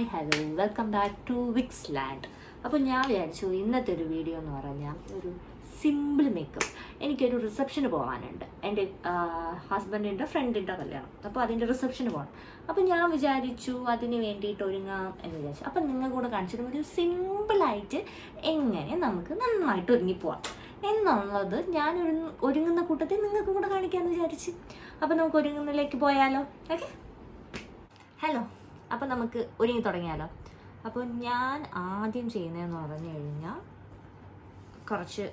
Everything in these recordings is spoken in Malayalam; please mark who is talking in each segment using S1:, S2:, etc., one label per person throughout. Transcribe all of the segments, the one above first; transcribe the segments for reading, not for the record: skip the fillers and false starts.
S1: Hi hello welcome back to Vixland. അപ്പോൾ ഞാൻ വിചാരിച്ചു ഇന്നത്തെ ഒരു വീഡിയോ എന്ന് പറഞ്ഞാൽ ഒരു സിമ്പിൾ മേക്കപ്പ്. എനിക്കൊരു റിസപ്ഷന് പോകാനുണ്ട്, എൻ്റെ ഹസ്ബൻഡിൻ്റെ ഫ്രണ്ടിൻ്റെ കല്യാണം. അപ്പോൾ അതിൻ്റെ റിസപ്ഷന് പോകണം. അപ്പോൾ ഞാൻ വിചാരിച്ചു അതിന് വേണ്ടിയിട്ട് ഒരുങ്ങാം എന്ന് വിചാരിച്ചു. അപ്പം നിങ്ങൾ കൂടെ കാണിച്ചിട്ട് ഒരു സിമ്പിളായിട്ട് എങ്ങനെ നമുക്ക് നന്നായിട്ട് ഒരുങ്ങിപ്പോവാം എന്നുള്ളത് ഞാൻ ഒരുങ്ങുന്ന കൂട്ടത്തിൽ നിങ്ങൾക്ക് കൂടെ കാണിക്കാമെന്ന് വിചാരിച്ച്. അപ്പോൾ നമുക്ക് ഒരുങ്ങുന്നതിലേക്ക് പോയാലോ? Okay, hello. അപ്പോൾ നമുക്ക് ഒരുങ്ങി തുടങ്ങിയാലോ? അപ്പോൾ ഞാൻ ആദ്യം ചെയ്യുന്നതെന്ന് പറഞ്ഞു കഴിഞ്ഞാൽ കുറച്ച്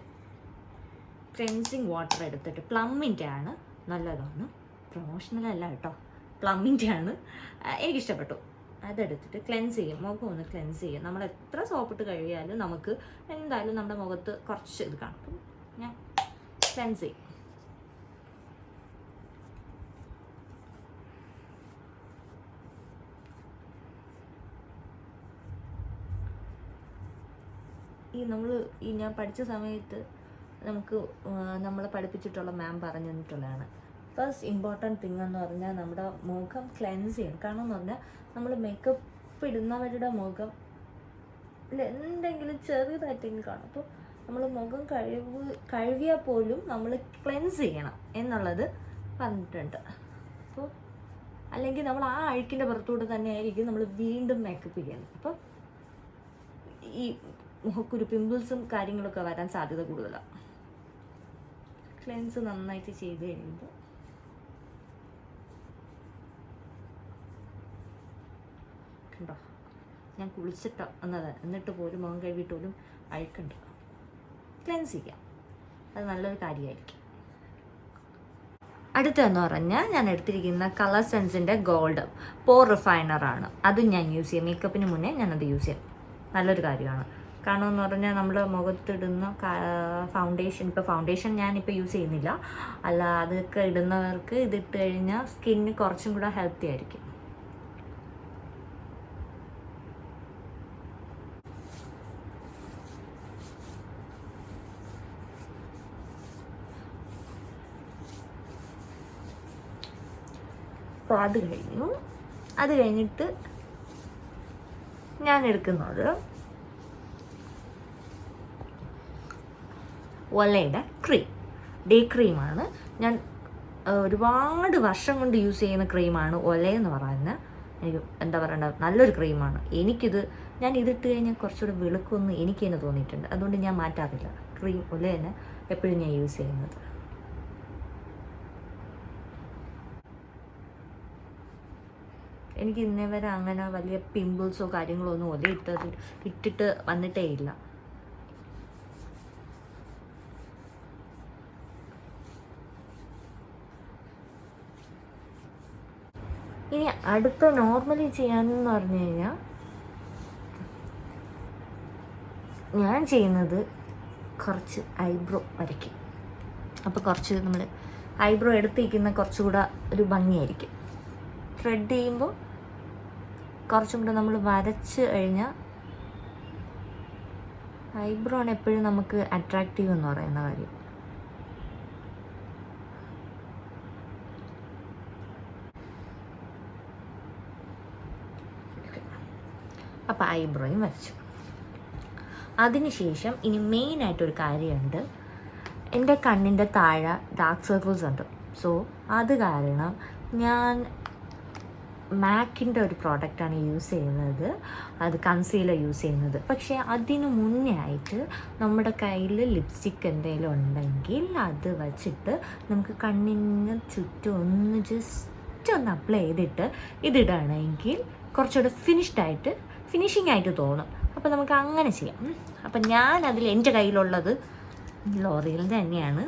S1: ക്ലെൻസിങ് വാട്ടർ എടുത്തിട്ട്, പ്ലമ്മിൻ്റെ ആണ്, നല്ലതാണ്, പ്രൊമോഷണലല്ല കേട്ടോ, പ്ലമ്മിൻ്റെ ആണ്, എനിക്കിഷ്ടപ്പെട്ടു. അതെടുത്തിട്ട് ക്ലെൻസ് ചെയ്യും, മുഖം ഒന്ന് ക്ലെൻസ് ചെയ്യും. നമ്മൾ എത്ര സോപ്പിട്ട് കഴിയാലും നമുക്ക് എന്തായാലും നമ്മുടെ മുഖത്ത് കുറച്ച് ഇത് കാണും. അപ്പം ഞാൻ ക്ലെൻസ് ചെയ്യും. ഞാൻ പഠിച്ച സമയത്ത് നമുക്ക് നമ്മളെ പഠിപ്പിച്ചിട്ടുള്ള മാം പറഞ്ഞു തന്നിട്ടുള്ളതാണ്. ഫസ്റ്റ് ഇമ്പോർട്ടൻറ്റ് തിങ് എന്ന് പറഞ്ഞാൽ നമ്മുടെ മുഖം ക്ലെൻസ് ചെയ്യണം. കാരണം എന്ന് പറഞ്ഞാൽ നമ്മൾ മേക്കപ്പ് ഇടുന്നവരുടെ മുഖം എന്തെങ്കിലും ചെറുതായിട്ടെങ്കിലും കാണും. അപ്പോൾ നമ്മൾ മുഖം കഴുകിയാൽ പോലും നമ്മൾ ക്ലെൻസ് ചെയ്യണം എന്നുള്ളത് പറഞ്ഞിട്ടുണ്ട്. അപ്പോൾ അല്ലെങ്കിൽ നമ്മൾ ആ അഴുക്കിൻ്റെ പുറത്തൂടെ തന്നെ ആയിരിക്കും നമ്മൾ വീണ്ടും മേക്കപ്പ് ചെയ്യുന്നത്. അപ്പോൾ ഈ മുഖക്കൊരു പിമ്പിൾസും കാര്യങ്ങളൊക്കെ വരാൻ സാധ്യത കൂടുതലാണ്. ക്ലെൻസ് നന്നായിട്ട് ചെയ്ത് കഴിയുമ്പോൾ കണ്ടോ, ഞാൻ കുളിച്ചിട്ടോ എന്നത്, എന്നിട്ട് പോലും മുഖം കഴുകിയിട്ട് പോലും അഴുക്കുണ്ട്. ക്ലെൻസ് ചെയ്യാം, അത് നല്ലൊരു കാര്യമായിരിക്കും. അടുത്തതെന്ന് പറഞ്ഞാൽ ഞാൻ എടുത്തിരിക്കുന്ന കളർ സെൻസിൻ്റെ ഗോൾഡ് പോർ റിഫൈനറാണ്. അതും ഞാൻ യൂസ് ചെയ്യും. മേക്കപ്പിന് മുന്നേ ഞാനത് യൂസ് ചെയ്യും. നല്ലൊരു കാര്യമാണ്. കാരണം എന്ന് പറഞ്ഞാൽ നമ്മൾ മുഖത്തിടുന്ന ഫൗണ്ടേഷൻ, ഇപ്പോൾ ഫൗണ്ടേഷൻ ഞാനിപ്പോൾ യൂസ് ചെയ്യുന്നില്ല, അല്ല അതൊക്കെ ഇടുന്നവർക്ക് ഇതിട്ട് കഴിഞ്ഞാൽ സ്കിന്ന് കുറച്ചും കൂടെ ഹെൽത്തി ആയിരിക്കും. അപ്പോൾ അത് കഴിഞ്ഞിട്ട് ഞാൻ എടുക്കുന്നത് ഒലയുടെ ഡേ ക്രീമാണ്. ഞാൻ ഒരുപാട് വർഷം കൊണ്ട് യൂസ് ചെയ്യുന്ന ക്രീമാണ് ഒലയെന്ന് പറയുന്നത്. എനിക്ക് എന്താ പറയണ്ട, നല്ലൊരു ക്രീമാണ്. ഞാൻ ഇതിട്ട് കഴിഞ്ഞാൽ കുറച്ചുകൂടെ വെളുക്കുമെന്ന് എനിക്ക് തന്നെ തോന്നിയിട്ടുണ്ട്. അതുകൊണ്ട് ഞാൻ മാറ്റാറില്ല. ഒല തന്നെ എപ്പോഴും ഞാൻ യൂസ് ചെയ്യുന്നത്. എനിക്ക് ഇന്നേ വരെ അങ്ങനെ വലിയ പിമ്പിൾസോ കാര്യങ്ങളോ ഒന്നും ഇട്ടിട്ട് വന്നിട്ടേ ഇല്ല. ഇനി അടുത്ത നോർമലി ചെയ്യാനെന്ന് പറഞ്ഞു കഴിഞ്ഞാൽ ഞാൻ ചെയ്യുന്നത് കുറച്ച് ഐബ്രോ വരയ്ക്കും. അപ്പോൾ കുറച്ച് നമ്മൾ ഐബ്രോ എടുത്തിരിക്കുന്ന കുറച്ചുകൂടെ ഒരു ഭംഗിയായിരിക്കും. ത്രെഡ് ചെയ്യുമ്പോൾ കുറച്ചും കൂടെ നമ്മൾ വരച്ച് കഴിഞ്ഞാൽ ഐബ്രോ ആണ് എപ്പോഴും നമുക്ക് അട്രാക്റ്റീവ് എന്ന് പറയുന്ന കാര്യം. അപ്പോൾ ഐബ്രോയും വരച്ചു. അതിനുശേഷം ഇനി മെയിനായിട്ടൊരു കാര്യമുണ്ട്. എൻ്റെ കണ്ണിൻ്റെ താഴെ ഡാർക്ക് സർക്കിൾസ് ഉണ്ട്. സോ അത് കാരണം ഞാൻ മാക്കിൻ്റെ ഒരു പ്രോഡക്റ്റാണ് യൂസ് ചെയ്യുന്നത്. അത് കൺസീലർ യൂസ് ചെയ്യുന്നത്. പക്ഷേ അതിന് മുന്നേ ആയിട്ട് നമ്മുടെ കയ്യിൽ ലിപ്സ്റ്റിക്ക് എന്തെങ്കിലും ഉണ്ടെങ്കിൽ അത് വച്ചിട്ട് നമുക്ക് കണ്ണിന് ചുറ്റും ഒന്ന് ജസ്റ്റ് ഒന്ന് അപ്ലൈ ചെയ്തിട്ട് ഇതിടുകയാണെങ്കിൽ കുറച്ചുകൂടെ ഫിനിഷിംഗ് ആയിട്ട് തോന്നും. അപ്പോൾ നമുക്ക് അങ്ങനെ ചെയ്യാം. അപ്പം ഞാൻ അതിൽ എൻ്റെ കയ്യിലുള്ളത് ലോറിയലിൻ്റെ തന്നെയാണ്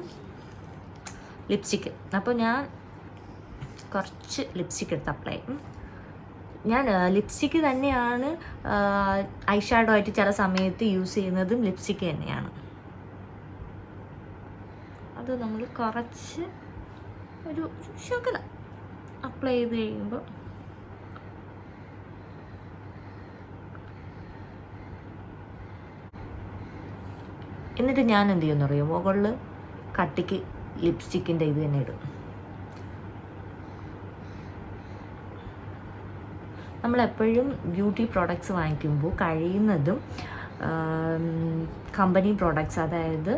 S1: ലിപ്സ്റ്റിക്ക്. അപ്പോൾ ഞാൻ കുറച്ച് ലിപ്സ്റ്റിക്ക് എടുത്ത് അപ്ലൈ ചെയ്യും. ഞാൻ ലിപ്സ്റ്റിക്ക് തന്നെയാണ് ഐ ഷാഡോ ആയിട്ട് ചില സമയത്ത് യൂസ് ചെയ്യുന്നതും ലിപ്സ്റ്റിക്ക് തന്നെയാണ്. അത് നമ്മൾ കുറച്ച് ഒരു ശകലം അപ്ലൈ ചെയ്ത് കഴിയുമ്പോൾ എന്നിട്ട് ഞാൻ എന്ത് ചെയ്യുമെന്ന് അറിയാം, മുകളിൽ കട്ടിക്ക് ലിപ്സ്റ്റിക്കിൻ്റെ ഇത് തന്നെ ഇടും. നമ്മളെപ്പോഴും ബ്യൂട്ടി പ്രോഡക്ട്സ് വാങ്ങിക്കുമ്പോൾ കഴിയുന്നതും കമ്പനി പ്രോഡക്ട്സ്, അതായത്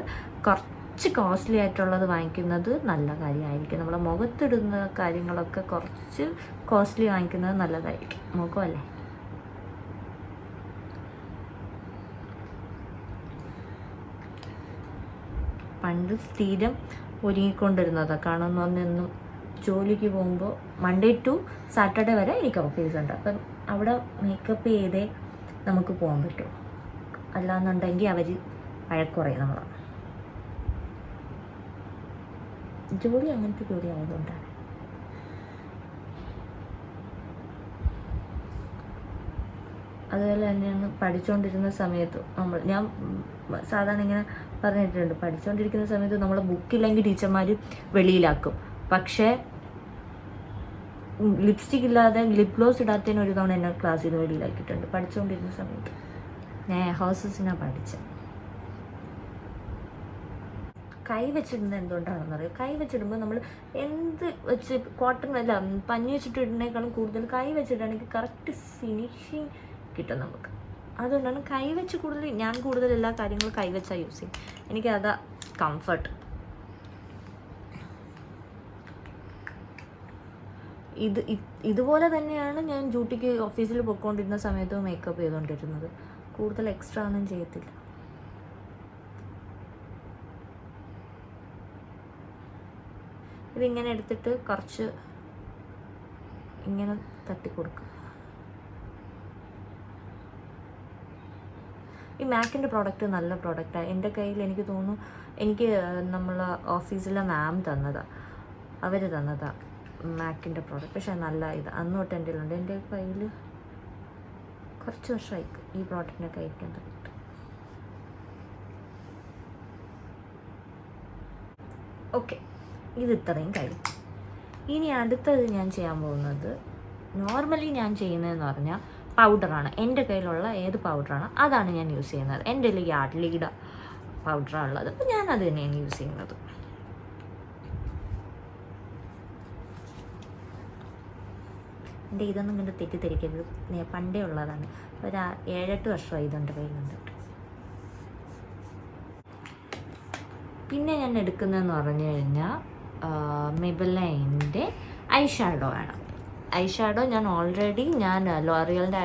S1: കുറച്ച് കോസ്റ്റ്ലി ആയിട്ടുള്ളത് വാങ്ങിക്കുന്നത് നല്ല കാര്യമായിരിക്കും. നമ്മളെ മുഖത്തിടുന്ന കാര്യങ്ങളൊക്കെ കുറച്ച് കോസ്റ്റ്ലി വാങ്ങിക്കുന്നത് നല്ലതായിരിക്കും. മുഖമല്ലേ. പണ്ട് സ്ഥിരം ഒരുങ്ങിക്കൊണ്ടിരുന്നതാണ്. കാരണം എന്നും ജോലിക്ക് പോകുമ്പോൾ മൺഡേ ടു സാറ്റർഡേ വരെ എനിക്ക് ഓഫീസുണ്ട്. അപ്പം അവിടെ മേക്കപ്പ് ചെയ്തേ നമുക്ക് പോകാൻ പറ്റും. അല്ലാന്നുണ്ടെങ്കിൽ അവർ വഴക്കുറയും നമ്മൾ. ജോലി അങ്ങനത്തെ ജോലി ആയതുകൊണ്ടാണ്. അതുപോലെ തന്നെയാണ് പഠിച്ചുകൊണ്ടിരുന്ന സമയത്ത് ഞാൻ സാധാരണ ഇങ്ങനെ പറഞ്ഞിട്ടുണ്ട്, പഠിച്ചുകൊണ്ടിരിക്കുന്ന സമയത്ത് നമ്മൾ ബുക്കില്ലെങ്കിൽ ടീച്ചർമാർ വെളിയിലാക്കും. പക്ഷേ ലിപ്സ്റ്റിക് ഇല്ലാതെ ലിപ് ഗ്ലോസ് ഇടാത്തതിന് ഒരു തവണ എന്നെ ക്ലാസ്സിൽ നിന്ന് വെളിയിലാക്കിയിട്ടുണ്ട് പഠിച്ചുകൊണ്ടിരുന്ന സമയത്ത്. ഞാൻ ഹൗസസിനാണ് പഠിച്ചത്. കൈ വെച്ചിടുന്നത് എന്തുകൊണ്ടാണെന്ന് അറിയാം. കൈ വെച്ചിടുമ്പോൾ നമ്മൾ എന്ത് വെച്ച് കോട്ടൺ അല്ല പഞ്ഞി വെച്ചിട്ട് ഇടുന്നതിനേക്കാളും കൂടുതൽ കൈ വെച്ചിട്ടാണെങ്കിൽ കറക്റ്റ് ഫിനിഷിങ് കിട്ടും നമുക്ക്. അതുകൊണ്ടാണ് കൈ വെച്ച് ഞാൻ കൂടുതൽ എല്ലാ കാര്യങ്ങളും കൈ വെച്ചാൽ യൂസ് ചെയ്യും. എനിക്കതാ കംഫർട്ട്. ഇതുപോലെ തന്നെയാണ് ഞാൻ ഡ്യൂട്ടിക്ക് ഓഫീസിൽ പോയിക്കൊണ്ടിരുന്ന സമയത്ത് മേക്കപ്പ് ചെയ്തുകൊണ്ടിരുന്നത്. കൂടുതൽ എക്സ്ട്രാ ഒന്നും ചെയ്യത്തില്ല. ഇതിങ്ങനെ എടുത്തിട്ട് കുറച്ച് ഇങ്ങനെ തട്ടിക്കൊടുക്കുക. ഈ മാക്കിൻ്റെ പ്രോഡക്റ്റ് നല്ല പ്രോഡക്റ്റാണ്. എൻ്റെ കയ്യിൽ എനിക്ക് തോന്നുന്നു, എനിക്ക് നമ്മൾ ഓഫീസിലെ മാം തന്നതാണ്, അവർ തന്നതാണ് മാക്കിൻ്റെ പ്രോഡക്റ്റ്. പക്ഷേ നല്ല ഇത് അന്ന് തൊട്ട് എൻ്റെ ഉണ്ട്. എൻ്റെ കയ്യിൽ കുറച്ച് വർഷമായി ഈ പ്രോഡക്റ്റിനെ കഴിക്കാൻ തുടങ്ങിയിട്ട്. ഓക്കെ, ഇത് ഇത്രയും കഴിയും. ഇനി അടുത്തത് ഞാൻ ചെയ്യാൻ പോകുന്നത്, നോർമലി ഞാൻ ചെയ്യുന്നതെന്ന് പറഞ്ഞാൽ പൗഡറാണ്. എൻ്റെ കയ്യിലുള്ള ഏത് പൗഡറാണ് അതാണ് ഞാൻ യൂസ് ചെയ്യുന്നത്. എൻ്റെ കയ്യിൽ യാർഡ്ലിയുടെ പൗഡറാണ് ഉള്ളത്. അപ്പോൾ ഞാനത് തന്നെയാണ് യൂസ് ചെയ്യുന്നത്. എൻ്റെ ഇതൊന്നും കണ്ട് തെറ്റിദ്ധരിക്കരുത്, പണ്ടേ ഉള്ളതാണ്. ഒരു 7-8 വർഷമായി ഇതെൻ്റെ കയ്യിലുണ്ട്. പിന്നെ ഞാൻ എടുക്കുന്നതെന്ന് പറഞ്ഞു കഴിഞ്ഞാൽ മെബിലൈൻ്റെ ഐ ഷാഡോ ആണ്. ഐ ഷാഡോ ഞാൻ ഓൾറെഡി ലോറിയലിൻ്റെ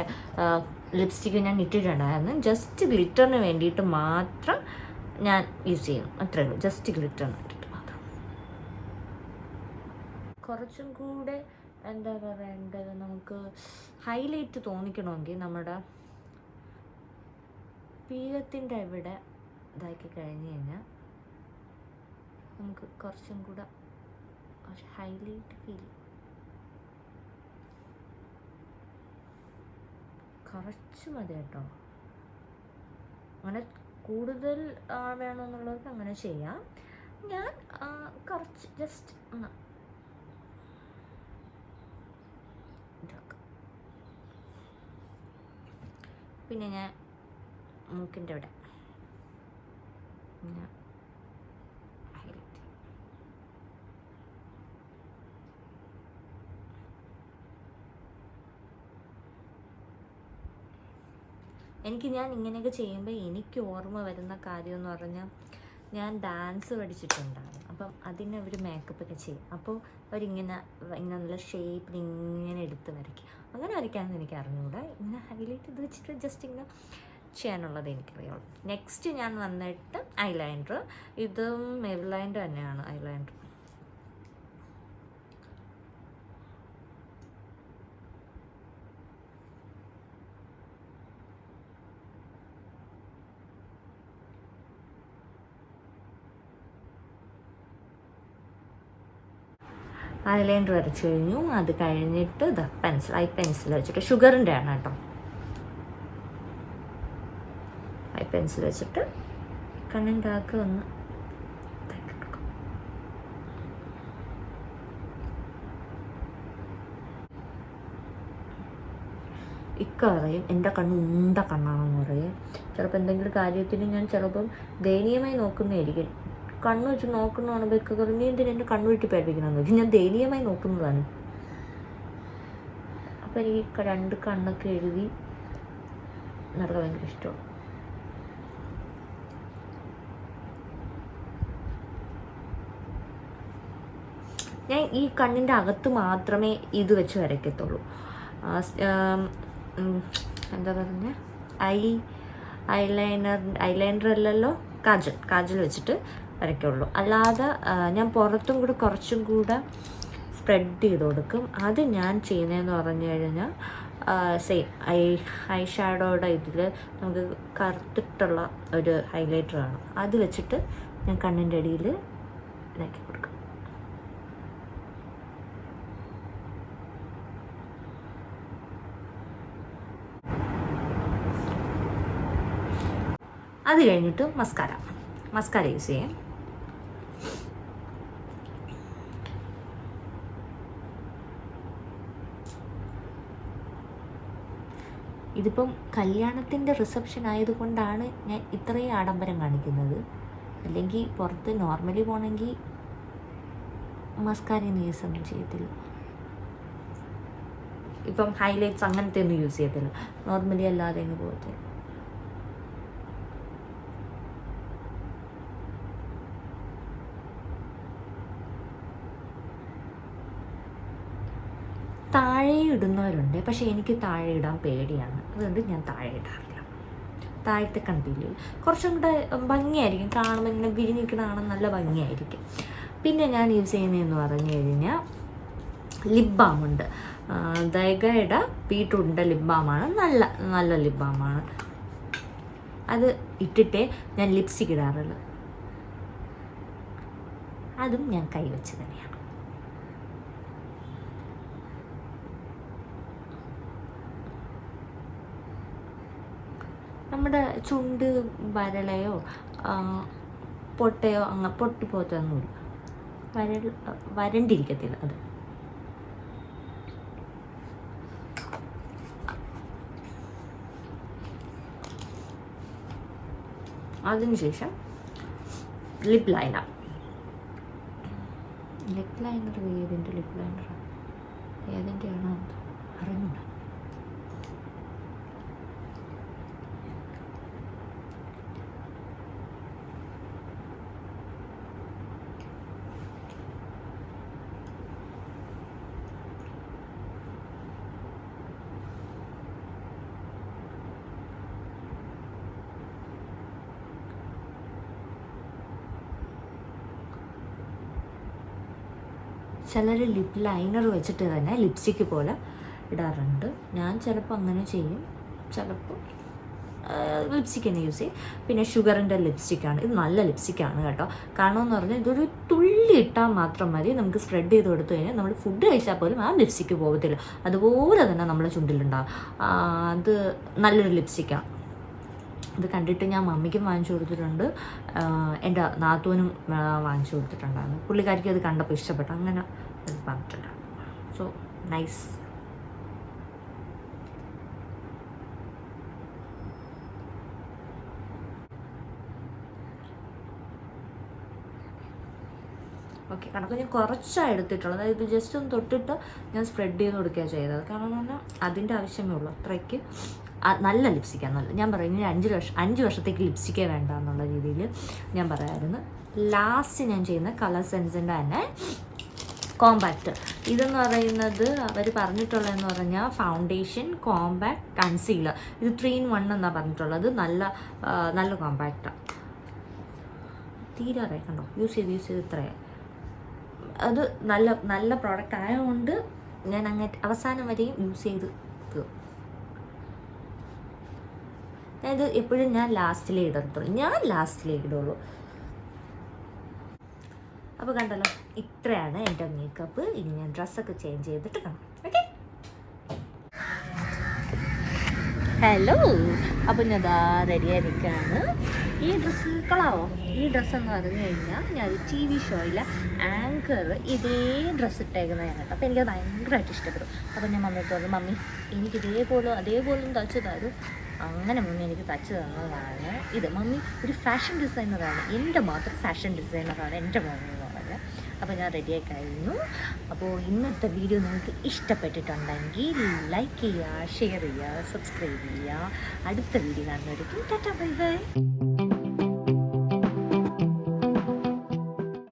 S1: ലിപ്സ്റ്റിക്ക് ഞാൻ ഇട്ടിട്ടുണ്ടായിരുന്നു. ജസ്റ്റ് ഗ്ലിറ്ററിന് വേണ്ടിയിട്ട് മാത്രം ഞാൻ യൂസ് ചെയ്യും, അത്രേ ഉള്ളൂ. ജസ്റ്റ് ഗ്ലിറ്ററിന് വേണ്ടിയിട്ട് മാത്രം. കുറച്ചും കൂടെ എന്താ പറയേണ്ടത്, നമുക്ക് ഹൈലൈറ്റ് തോന്നിക്കണമെങ്കിൽ നമ്മുടെ പീഠത്തിൻ്റെ ഇവിടെ ഇതാക്കി കഴിഞ്ഞ് കഴിഞ്ഞാൽ നമുക്ക് കുറച്ചും കൂടെ ഒരു ഹൈലൈറ്റ് ഫീൽ. കുറച്ച് മതി കേട്ടോ. അങ്ങനെ കൂടുതൽ വേണമെന്നുള്ളവർക്ക് അങ്ങനെ ചെയ്യാം. ഞാൻ കുറച്ച് ജസ്റ്റ് ഒന്ന് ഇതാക്കാം. പിന്നെ ഞാൻ മൂക്കിൻ്റെ ഇവിടെ ഞാൻ ഇങ്ങനെയൊക്കെ ചെയ്യുമ്പോൾ എനിക്ക് ഓർമ്മ വരുന്ന കാര്യം എന്ന് പറഞ്ഞാൽ, ഞാൻ ഡാൻസ് പഠിച്ചിട്ടുണ്ടായിരുന്നു. അപ്പം അതിന് അവർ മേക്കപ്പൊക്കെ ചെയ്യും. അപ്പോൾ അവരിങ്ങനെ നല്ല ഷേപ്പിൽ ഇങ്ങനെ എടുത്ത് വരയ്ക്കും. അങ്ങനെ വരയ്ക്കാമെന്ന് എനിക്ക് അറിഞ്ഞുകൂടാ. ഇങ്ങനെ ഹൈലൈറ്റ് ഇത് വെച്ചിട്ട് ജസ്റ്റ് ഇങ്ങനെ ചെയ്യാനുള്ളത് എനിക്കറിയുള്ളൂ. നെക്സ്റ്റ് ഞാൻ വന്നിട്ട് ഐലൈനർ. ഇതും മെബിലൈൻ്റെ തന്നെയാണ് ഐലൈനർ. ഐലൈനർ വരച്ചു കഴിഞ്ഞു. അത് കഴിഞ്ഞിട്ട് ഐ പെൻസിൽ വെച്ചിട്ട്, ഷുഗറിൻ്റെ ആണ് കേട്ടോ, ഐ പെൻസിൽ വെച്ചിട്ട് കണ്ണിൻ്റെ ആക്ക് ഒന്ന് ഇക്ക പറയും എൻ്റെ കണ്ണ് ഉണ്ട കണ്ണാണെന്ന് പറയും. ചിലപ്പോൾ എന്തെങ്കിലും കാര്യത്തിന് ഞാൻ ചിലപ്പം ദയനീയമായി നോക്കുന്നതായിരിക്കും. കണ്ണ് വെച്ച് നോക്കുന്നതാണ് ഇക്ക പറയും, നീ എന്തിനാ എൻ്റെ കണ്ണ് വെട്ടി പേടിപ്പിക്കണമെന്ന് വെച്ചാൽ ഞാൻ ദയനീയമായി നോക്കുന്നതാണ്. അപ്പോൾ എനിക്ക് 2 കണ്ണൊക്കെ എഴുതി നടക്കാൻ ഭയങ്കര ഇഷ്ടമാണ്. ഞാൻ ഈ കണ്ണിൻ്റെ അകത്ത് മാത്രമേ ഇത് വെച്ച് വരയ്ക്കത്തുള്ളൂ. എന്താ പറയുക, ഐലൈനർ അല്ലല്ലോ, കാജൽ വെച്ചിട്ട് വരയ്ക്കുള്ളൂ. അല്ലാതെ ഞാൻ പുറത്തും കൂടെ കുറച്ചും കൂടെ സ്പ്രെഡ് ചെയ്ത് കൊടുക്കും. അത് ഞാൻ ചെയ്യുന്നതെന്ന് പറഞ്ഞു കഴിഞ്ഞാൽ സെയിം ഐ ഷാഡോയുടെ ഇതിൽ നമുക്ക് കറുത്തിട്ടുള്ള ഒരു ഹൈലൈറ്ററാണ്, അത് വെച്ചിട്ട് ഞാൻ കണ്ണിൻ്റെ അടിയിൽ ഇതാക്കി കൊടുക്കും. അത് കഴിഞ്ഞിട്ട് മസ്കാര യൂസ് ചെയ്യാം. ഇതിപ്പം കല്യാണത്തിൻ്റെ റിസപ്ഷൻ ആയതുകൊണ്ടാണ് ഞാൻ ഇത്രയും ആഡംബരം കാണിക്കുന്നത്. അല്ലെങ്കിൽ പുറത്ത് നോർമലി പോകണമെങ്കിൽ മസ്കാരയൊന്നും യൂസ് ഒന്നും ചെയ്യത്തില്ല. ഇപ്പം ഹൈലൈറ്റ്സ് അങ്ങനത്തെ ഒന്നും യൂസ് ചെയ്യത്തില്ല, നോർമലി അല്ലാതെ അങ്ങ് പോകത്തില്ല. താഴെ ഇടുന്നവരുണ്ട്, പക്ഷേ എനിക്ക് താഴെ ഇടാൻ പേടിയാണ്, അതുകൊണ്ട് ഞാൻ താഴെ ഇടാറില്ല. താഴത്തെ കണ്ടില്ല, കുറച്ചും കൂടെ ഭംഗിയായിരിക്കും കാണുമ്പോൾ, ഇങ്ങനെ വിരിഞ്ഞിരിക്കുന്ന കാണാൻ നല്ല ഭംഗിയായിരിക്കും. പിന്നെ ഞാൻ യൂസ് ചെയ്യുന്നതെന്ന് പറഞ്ഞു കഴിഞ്ഞാൽ ലിപ് ബാമുണ്ട്. ദൈഗയുടെ ബീട്രൂട്ടിൻ്റെ ലിപ് ബാമാണ്, നല്ല ലിപ് ബാമാണ്. അത് ഇട്ടിട്ടേ ഞാൻ ലിപ്സ്റ്റിക് ഇടാറുള്ളൂ. അതും ഞാൻ കൈവച്ച് തന്നെയാണ്. നമ്മുടെ ചുണ്ട് വരളയോ പൊട്ടയോ പൊട്ടിപ്പോത്തൊന്നുമില്ല, വരണ്ടിരിക്കത്തില്ല. അത് അതിനുശേഷം ലിപ് ലൈനർ. ഏതിൻ്റെ ലിപ് ലൈനർ ഏതിൻ്റെയാണോ അറിഞ്ഞില്ല. ചിലർ ലിപ് ലൈനർ വെച്ചിട്ട് തന്നെ ലിപ്സ്റ്റിക്ക് പോലെ ഇടാറുണ്ട്. ഞാൻ ചിലപ്പോൾ അങ്ങനെ ചെയ്യും, ചിലപ്പോൾ ലിപ്സ്റ്റിക്ക് തന്നെ യൂസ് ചെയ്യും. പിന്നെ ഷുഗറിൻ്റെ ലിപ്സ്റ്റിക്കാണ്, ഇത് നല്ല ലിപ്സ്റ്റിക്കാണ് കേട്ടോ. കാരണം എന്ന് പറഞ്ഞാൽ ഇതൊരു തുള്ളി ഇട്ടാൽ മാത്രം മതി, നമുക്ക് സ്പ്രെഡ് ചെയ്ത് കൊടുത്തു കഴിഞ്ഞാൽ നമ്മൾ ഫുഡ് കഴിച്ചാൽ പോലും ആ ലിപ്സ്റ്റിക്ക് പോകത്തില്ല, അതുപോലെ തന്നെ നമ്മുടെ ചുണ്ടിലുണ്ടാകും. അത് നല്ലൊരു ലിപ്സ്റ്റിക്കാണ്. ഇത് കണ്ടിട്ട് ഞാൻ മമ്മിക്കും വാങ്ങിച്ചു കൊടുത്തിട്ടുണ്ട്, എൻ്റെ നാത്തൂനും വാങ്ങിച്ചു കൊടുത്തിട്ടുണ്ടായിരുന്നു. പുള്ളിക്കാരിക്കും അത് കണ്ടപ്പോൾ ഇഷ്ടപ്പെട്ടു, അങ്ങനെ അത് പറഞ്ഞിട്ടുണ്ടായിരുന്നു. So nice. ഓക്കെ, കണക്ക് ഞാൻ കുറച്ചാണ് എടുത്തിട്ടുള്ളത്. അതായത് ജസ്റ്റ് ഒന്ന് തൊട്ടിട്ട് ഞാൻ സ്പ്രെഡ് ചെയ്ത് കൊടുക്കുകയാണ് ചെയ്തത്. കാരണം എന്ന് പറഞ്ഞാൽ അതിൻ്റെ ആവശ്യമേ ഉള്ളൂ, അത്രയ്ക്ക് നല്ല ലിപ്സ്റ്റിക്കാണ്. നല്ല, ഞാൻ പറയും ഇനി 5 വർഷത്തേക്ക് ലിപ്സ്റ്റിക്കേ വേണ്ട എന്നുള്ള രീതിയിൽ ഞാൻ പറയാമായിരുന്നു. ലാസ്റ്റ് ഞാൻ ചെയ്യുന്ന കളർ സെൻസിൻ്റെ തന്നെ കോമ്പാക്റ്റ്. ഇതെന്ന് പറയുന്നത് അവർ പറഞ്ഞിട്ടുള്ളതെന്ന് പറഞ്ഞാൽ ഫൗണ്ടേഷൻ, കോമ്പാക്റ്റ്, കൺസീലർ, ഇത് 3 in 1 എന്നാണ് പറഞ്ഞിട്ടുള്ളത്. നല്ല കോമ്പാക്റ്റാണ്. തീരാറായി കണ്ടോ, യൂസ് ചെയ്ത് ഇത്രയായി. അത് നല്ല പ്രോഡക്റ്റ് ആയതുകൊണ്ട് ഞാൻ അങ്ങനെ അവസാനം വരെയും യൂസ് ചെയ്ത് തീർന്നു. അതായത് എപ്പോഴും ഞാൻ ലാസ്റ്റിലേ ഇടുള്ളൂ. അപ്പോൾ കണ്ടല്ലോ, ഇത്രയാണ് എൻ്റെ മേക്കപ്പ്. ഇനി ഞാൻ ഡ്രസ്സൊക്കെ ചേഞ്ച് ചെയ്തിട്ട് കാണാം. Okay, hello. അപ്പോൾ ഞാൻ റെഡി ആയിരിക്കുകയാണ്. ഈ ഡ്രസ്സ് കളാവോ? ഈ ഡ്രസ്സെന്ന് പറഞ്ഞു കഴിഞ്ഞാൽ ഞാൻ TV ഷോയിലെ ആങ്കർ ഇതേ ഡ്രസ്സ് ഇട്ടേക്കുന്നതാണ് കേട്ടോ. അപ്പോൾ എനിക്കത് ഭയങ്കരമായിട്ട് ഇഷ്ടപ്പെടും. അപ്പോൾ ഞാൻ മമ്മിക്ക് പറഞ്ഞു, മമ്മി എനിക്ക് അതേപോലെ തച്ച് തരും. അങ്ങനെ മമ്മി എനിക്ക് തച്ച് തന്നതാണ് ഇത്. മമ്മി ഒരു ഫാഷൻ ഡിസൈനറാണ്, എൻ്റെ മാത്രം ഫാഷൻ ഡിസൈനറാണ് എൻ്റെ മമ്മി എന്ന് പറഞ്ഞത്. അപ്പോൾ ഞാൻ റെഡിയായി കഴിഞ്ഞു. അപ്പോൾ ഇന്നത്തെ വീഡിയോ നിങ്ങൾക്ക് ഇഷ്ടപ്പെട്ടിട്ടുണ്ടെങ്കിൽ ലൈക്ക് ചെയ്യുക, ഷെയർ ചെയ്യുക, സബ്സ്ക്രൈബ് ചെയ്യുക. അടുത്ത വീഡിയോ കാണുന്നവരേക്കും ടാറ്റാ ബൈ ബൈ.